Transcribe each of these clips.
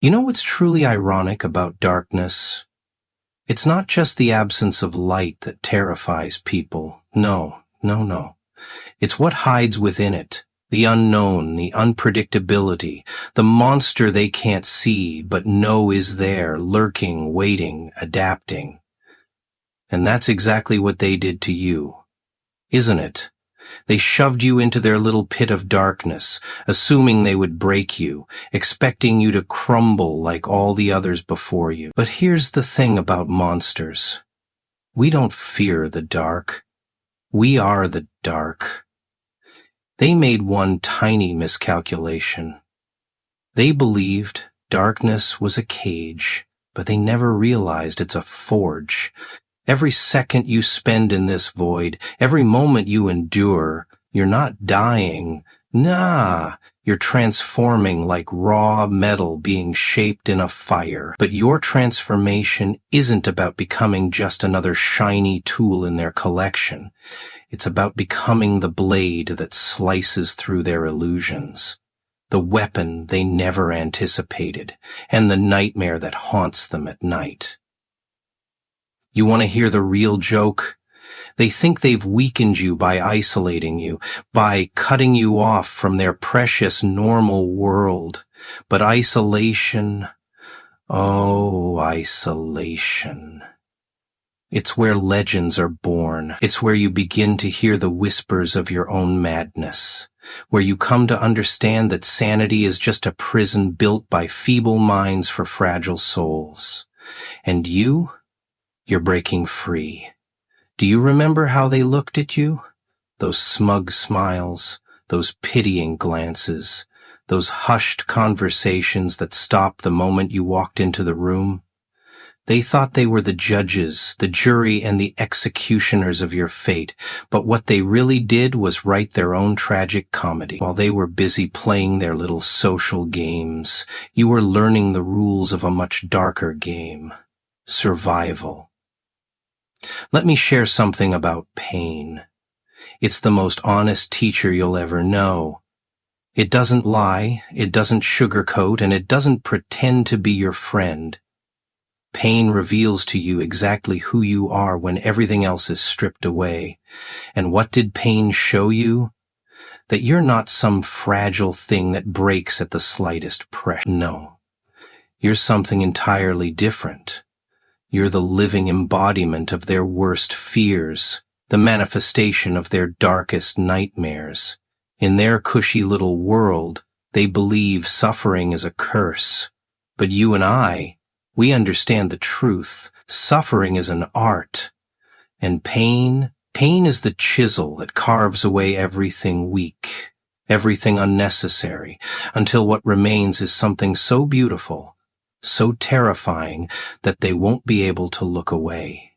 You know what's truly ironic about darkness? It's not just the absence of light that terrifies people. No, no, no. It's what hides within it. The unknown, the unpredictability, the monster they can't see but know is there, lurking, waiting, adapting. And that's exactly what they did to you, isn't it? They shoved you into their little pit of darkness, assuming they would break you, expecting you to crumble like all the others before you. But here's the thing about monsters. We don't fear the dark. We are the dark. They made one tiny miscalculation. They believed darkness was a cage, but they never realized it's a forge. Every second you spend in this void, every moment you endure, you're not dying. Nah, you're transforming like raw metal being shaped in a fire. But your transformation isn't about becoming just another shiny tool in their collection. It's about becoming the blade that slices through their illusions, the weapon they never anticipated, and the nightmare that haunts them at night. You want to hear the real joke? They think they've weakened you by isolating you, by cutting you off from their precious normal world. But isolation, oh, isolation. It's where legends are born. It's where you begin to hear the whispers of your own madness, where you come to understand that sanity is just a prison built by feeble minds for fragile souls. And you're breaking free. Do you remember how they looked at you? Those smug smiles, those pitying glances, those hushed conversations that stopped the moment you walked into the room? They thought they were the judges, the jury, and the executioners of your fate, but what they really did was write their own tragic comedy. While they were busy playing their little social games, you were learning the rules of a much darker game: survival. Let me share something about pain. It's the most honest teacher you'll ever know. It doesn't lie, it doesn't sugarcoat, and it doesn't pretend to be your friend. Pain reveals to you exactly who you are when everything else is stripped away. And what did pain show you? That you're not some fragile thing that breaks at the slightest pressure. No, you're something entirely different. You're the living embodiment of their worst fears, the manifestation of their darkest nightmares. In their cushy little world, they believe suffering is a curse. But you and we understand the truth. Suffering is an art. And pain is the chisel that carves away everything weak, everything unnecessary, until what remains is something so beautiful, so terrifying that they won't be able to look away,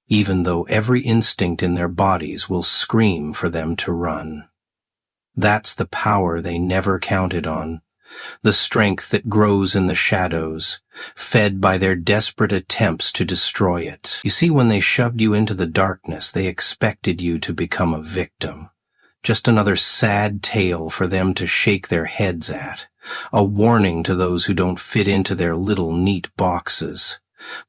even though every instinct in their bodies will scream for them to run. That's the power they never counted on, the strength that grows in the shadows, fed by their desperate attempts to destroy it. You see, when they shoved you into the darkness, they expected you to become a victim, just another sad tale for them to shake their heads at, a warning to those who don't fit into their little neat boxes.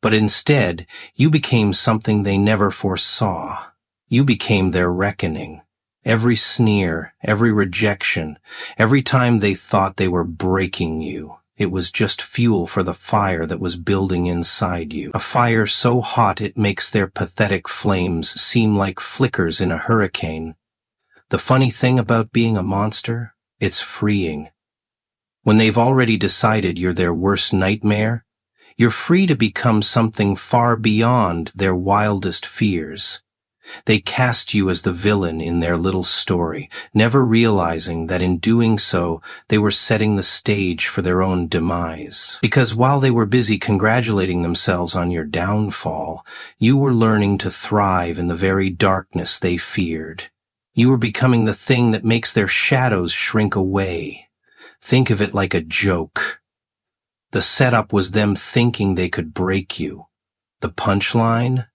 But instead, you became something they never foresaw. You became their reckoning. Every sneer, every rejection, every time they thought they were breaking you, it was just fuel for the fire that was building inside you. A fire so hot it makes their pathetic flames seem like flickers in a hurricane. The funny thing about being a monster, it's freeing. When they've already decided you're their worst nightmare, you're free to become something far beyond their wildest fears. They cast you as the villain in their little story, never realizing that in doing so, they were setting the stage for their own demise. Because while they were busy congratulating themselves on your downfall, you were learning to thrive in the very darkness they feared. You were becoming the thing that makes their shadows shrink away. Think of it like a joke. The setup was them thinking they could break you. The punchline?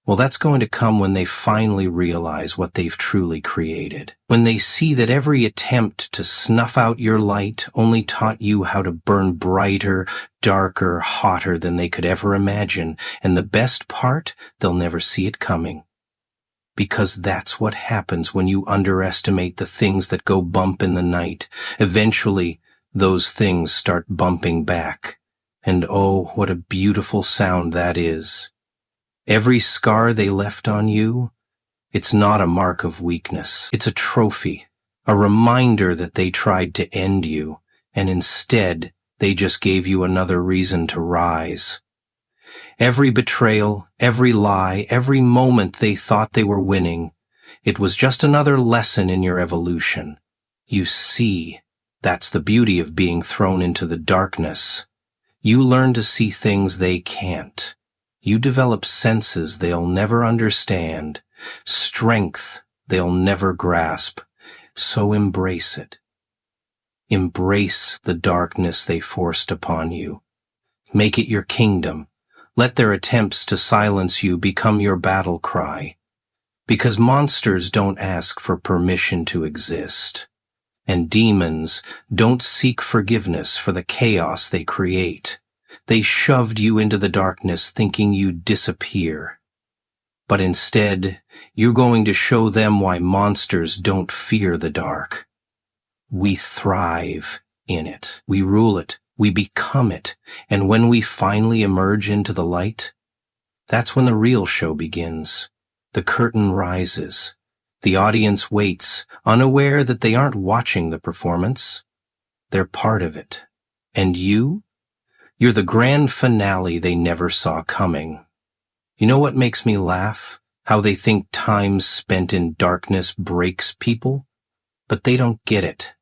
Well, that's going to come when they finally realize what they've truly created. When they see that every attempt to snuff out your light only taught you how to burn brighter, darker, hotter than they could ever imagine. And the best part, they'll never see it coming. Because that's what happens when you underestimate the things that go bump in the night. Eventually, those things start bumping back. And oh, what a beautiful sound that is. Every scar they left on you, it's not a mark of weakness. It's a trophy, a reminder that they tried to end you, and instead, they just gave you another reason to rise. Every betrayal, every lie, every moment they thought they were winning, it was just another lesson in your evolution. You see, that's the beauty of being thrown into the darkness. You learn to see things they can't. You develop senses they'll never understand, strength they'll never grasp. So embrace it. Embrace the darkness they forced upon you. Make it your kingdom. Let their attempts to silence you become your battle cry. Because monsters don't ask for permission to exist. And demons don't seek forgiveness for the chaos they create. They shoved you into the darkness thinking you'd disappear. But instead, you're going to show them why monsters don't fear the dark. We thrive in it. We rule it. We become it. And when we finally emerge into the light, that's when the real show begins. The curtain rises. The audience waits, unaware that they aren't watching the performance. They're part of it. And you're the grand finale they never saw coming. You know what makes me laugh? How they think time spent in darkness breaks people? But they don't get it.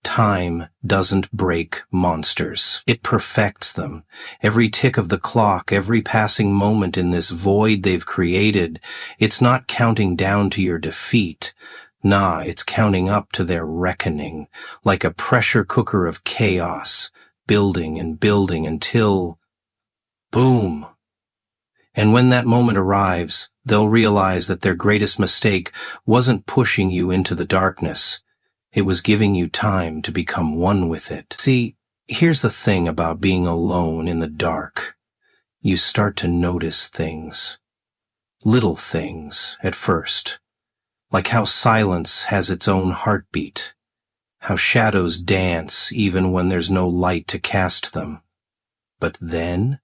Time doesn't break monsters. It perfects them. Every tick of the clock, every passing moment in this void they've created, it's not counting down to your defeat. Nah, it's counting up to their reckoning, like a pressure cooker of chaos, building and building until, boom. And when that moment arrives, they'll realize that their greatest mistake wasn't pushing you into the darkness. It was giving you time to become one with it. See, here's the thing about being alone in the dark. You start to notice things. Little things at first. Like how silence has its own heartbeat. How shadows dance even when there's no light to cast them. But then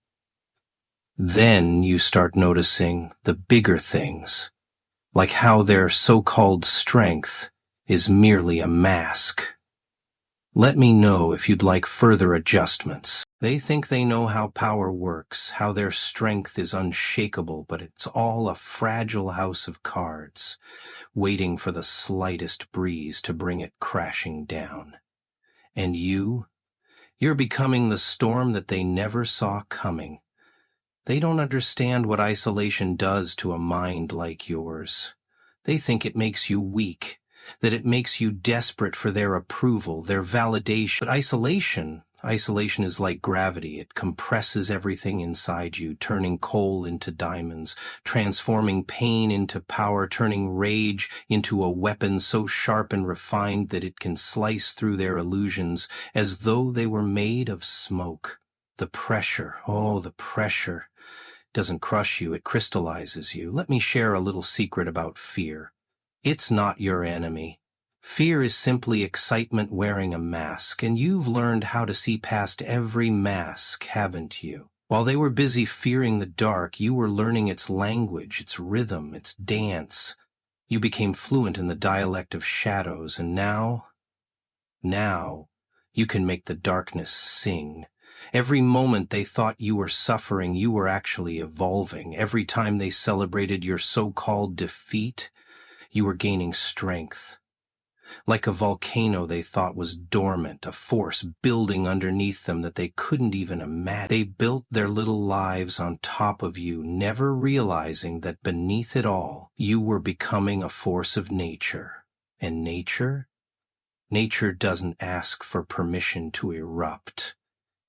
you start noticing the bigger things, like how their so-called strength is merely a mask. Let me know if you'd like further adjustments. They think they know how power works, how their strength is unshakable, but it's all a fragile house of cards, waiting for the slightest breeze to bring it crashing down. And you're becoming the storm that they never saw coming. They don't understand what isolation does to a mind like yours. They think it makes you weak, that it makes you desperate for their approval, their validation. But isolation is like gravity. It compresses everything inside you, turning coal into diamonds, transforming pain into power, turning rage into a weapon so sharp and refined that it can slice through their illusions as though they were made of smoke. The pressure doesn't crush you, it crystallizes you. Let me share a little secret about fear. It's not your enemy. Fear is simply excitement wearing a mask, and you've learned how to see past every mask, haven't you? While they were busy fearing the dark, you were learning its language, its rhythm, its dance. You became fluent in the dialect of shadows, and now you can make the darkness sing. Every moment they thought you were suffering, you were actually evolving. Every time they celebrated your so-called defeat, you were gaining strength. Like a volcano they thought was dormant, a force building underneath them that they couldn't even imagine. They built their little lives on top of you, never realizing that beneath it all, you were becoming a force of nature. And nature doesn't ask for permission to erupt.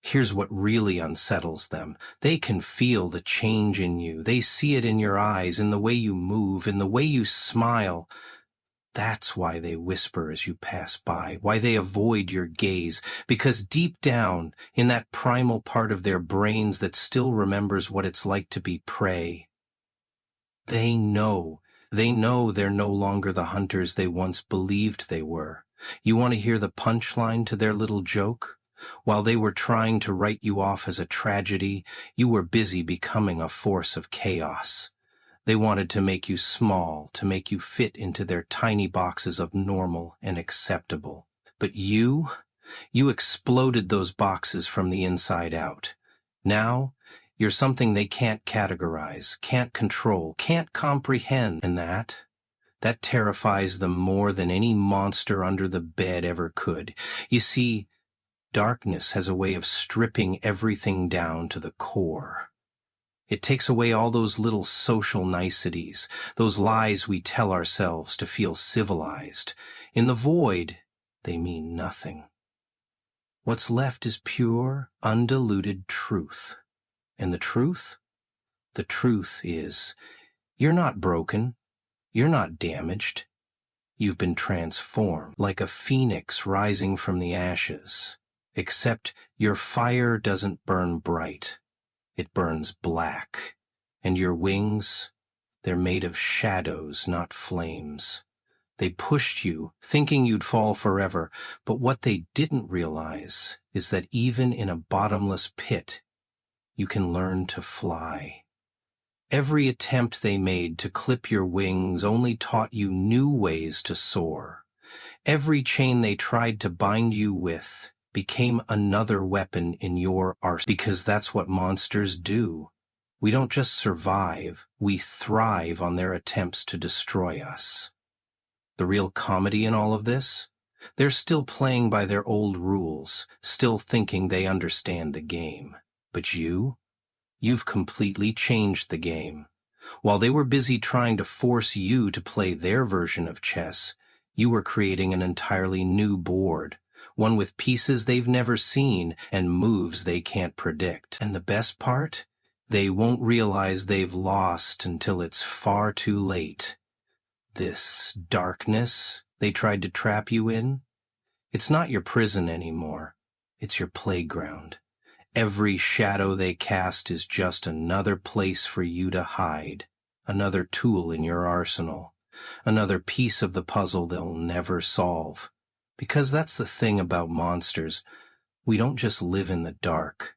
Here's what really unsettles them. They can feel the change in you. They see it in your eyes, in the way you move, in the way you smile. That's why they whisper as you pass by, why they avoid your gaze, because deep down, in that primal part of their brains that still remembers what it's like to be prey, they know. They know they're no longer the hunters they once believed they were. You want to hear the punchline to their little joke? While they were trying to write you off as a tragedy, you were busy becoming a force of chaos. They wanted to make you small, to make you fit into their tiny boxes of normal and acceptable. But you exploded those boxes from the inside out. Now, you're something they can't categorize, can't control, can't comprehend, and that terrifies them more than any monster under the bed ever could. You see, darkness has a way of stripping everything down to the core. It takes away all those little social niceties, those lies we tell ourselves to feel civilized. In the void, they mean nothing. What's left is pure, undiluted truth. And the truth? The truth is, you're not broken. You're not damaged. You've been transformed, like a phoenix rising from the ashes. Except your fire doesn't burn bright. It burns black. And your wings, they're made of shadows, not flames. They pushed you, thinking you'd fall forever, but what they didn't realize is that even in a bottomless pit, you can learn to fly. Every attempt they made to clip your wings only taught you new ways to soar. Every chain they tried to bind you with became another weapon in your arsenal, because that's what monsters do. We don't just survive, we thrive on their attempts to destroy us. The real comedy in all of this? They're still playing by their old rules, still thinking they understand the game. But you've completely changed the game. While they were busy trying to force you to play their version of chess, you were creating an entirely new board, one with pieces they've never seen and moves they can't predict. And the best part? They won't realize they've lost until it's far too late. This darkness they tried to trap you in, it's not your prison anymore. It's your playground. Every shadow they cast is just another place for you to hide, another tool in your arsenal, another piece of the puzzle they'll never solve. Because that's the thing about monsters. We don't just live in the dark.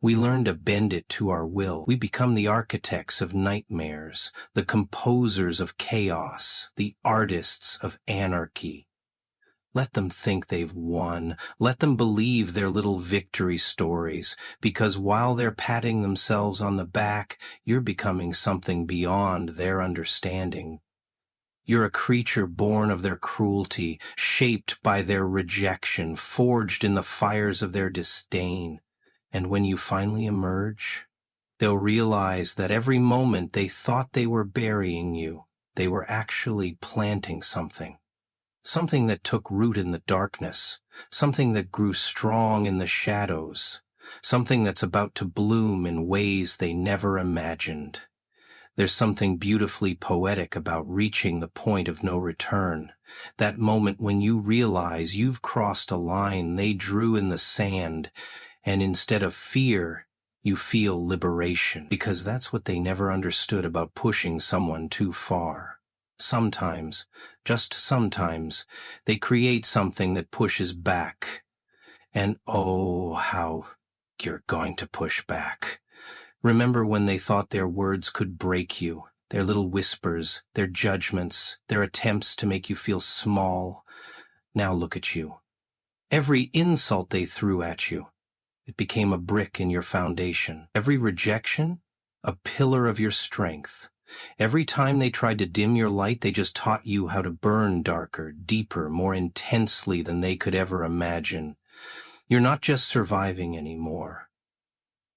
We learn to bend it to our will. We become the architects of nightmares, the composers of chaos, the artists of anarchy. Let them think they've won. Let them believe their little victory stories, because while they're patting themselves on the back, you're becoming something beyond their understanding. You're a creature born of their cruelty, shaped by their rejection, forged in the fires of their disdain. And when you finally emerge, they'll realize that every moment they thought they were burying you, they were actually planting something. Something that took root in the darkness, something that grew strong in the shadows, something that's about to bloom in ways they never imagined. There's something beautifully poetic about reaching the point of no return, that moment when you realize you've crossed a line they drew in the sand, and instead of fear, you feel liberation, because that's what they never understood about pushing someone too far. Sometimes, just sometimes, they create something that pushes back. And oh, how you're going to push back. Remember when they thought their words could break you, their little whispers, their judgments, their attempts to make you feel small. Now look at you. Every insult they threw at you, it became a brick in your foundation. Every rejection, a pillar of your strength. Every time they tried to dim your light, they just taught you how to burn darker, deeper, more intensely than they could ever imagine. You're not just surviving anymore.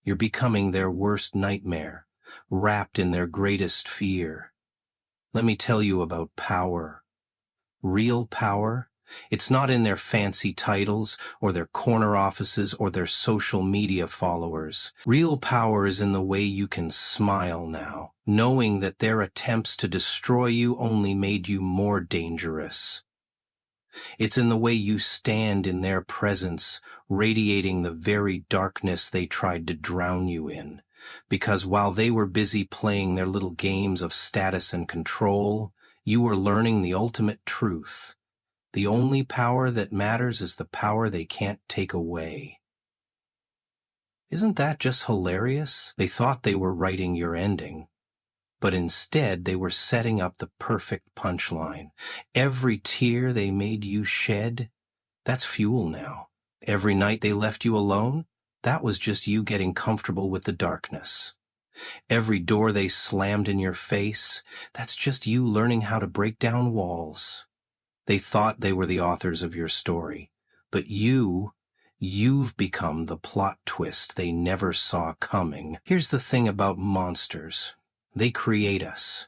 You're becoming their worst nightmare, wrapped in their greatest fear. Let me tell you about power. Real power It's not in their fancy titles, or their corner offices, or their social media followers. Real power is in the way you can smile now, knowing that their attempts to destroy you only made you more dangerous. It's in the way you stand in their presence, radiating the very darkness they tried to drown you in. Because while they were busy playing their little games of status and control, you were learning the ultimate truth. The only power that matters is the power they can't take away. Isn't that just hilarious? They thought they were writing your ending, but instead they were setting up the perfect punchline. Every tear they made you shed, that's fuel now. Every night they left you alone, that was just you getting comfortable with the darkness. Every door they slammed in your face, that's just you learning how to break down walls. They thought they were the authors of your story, but you've become the plot twist they never saw coming. Here's the thing about monsters. They create us.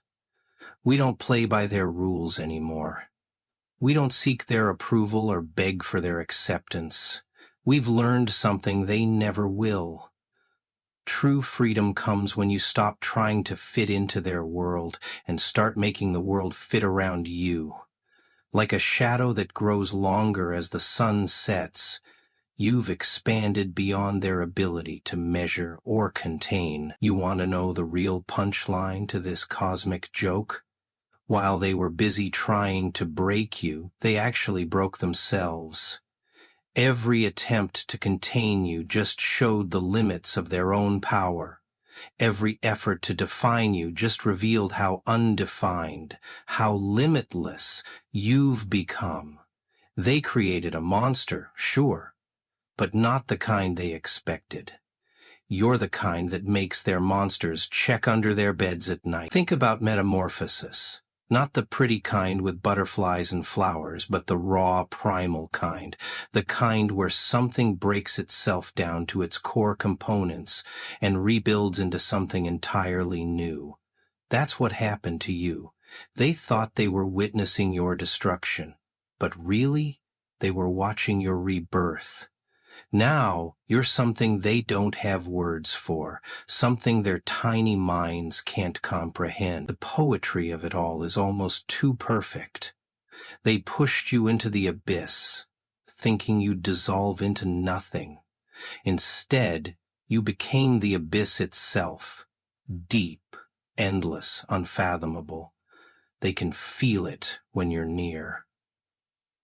We don't play by their rules anymore. We don't seek their approval or beg for their acceptance. We've learned something they never will. True freedom comes when you stop trying to fit into their world and start making the world fit around you. Like a shadow that grows longer as the sun sets, you've expanded beyond their ability to measure or contain. You want to know the real punchline to this cosmic joke? While they were busy trying to break you, they actually broke themselves. Every attempt to contain you just showed the limits of their own power. Every effort to define you just revealed how undefined, how limitless you've become. They created a monster, sure, but not the kind they expected. You're the kind that makes their monsters check under their beds at night. Think about metamorphosis. Not the pretty kind with butterflies and flowers, but the raw, primal kind. The kind where something breaks itself down to its core components and rebuilds into something entirely new. That's what happened to you. They thought they were witnessing your destruction, but really, they were watching your rebirth. Now, you're something they don't have words for, something their tiny minds can't comprehend. The poetry of it all is almost too perfect. They pushed you into the abyss, thinking you'd dissolve into nothing. Instead, you became the abyss itself, deep, endless, unfathomable. They can feel it when you're near,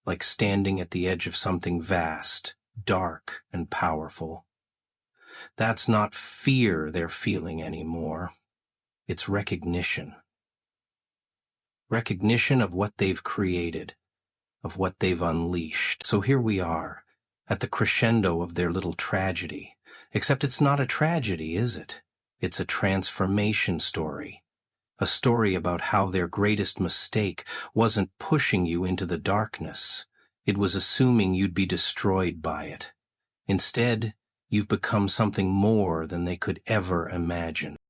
like standing at the edge of something vast, dark and powerful. That's not fear they're feeling anymore. It's recognition. Recognition of what they've created, of what they've unleashed. So here we are, at the crescendo of their little tragedy. Except it's not a tragedy, is it? It's a transformation story. A story about how their greatest mistake wasn't pushing you into the darkness. It was assuming you'd be destroyed by it. Instead, you've become something more than they could ever imagine.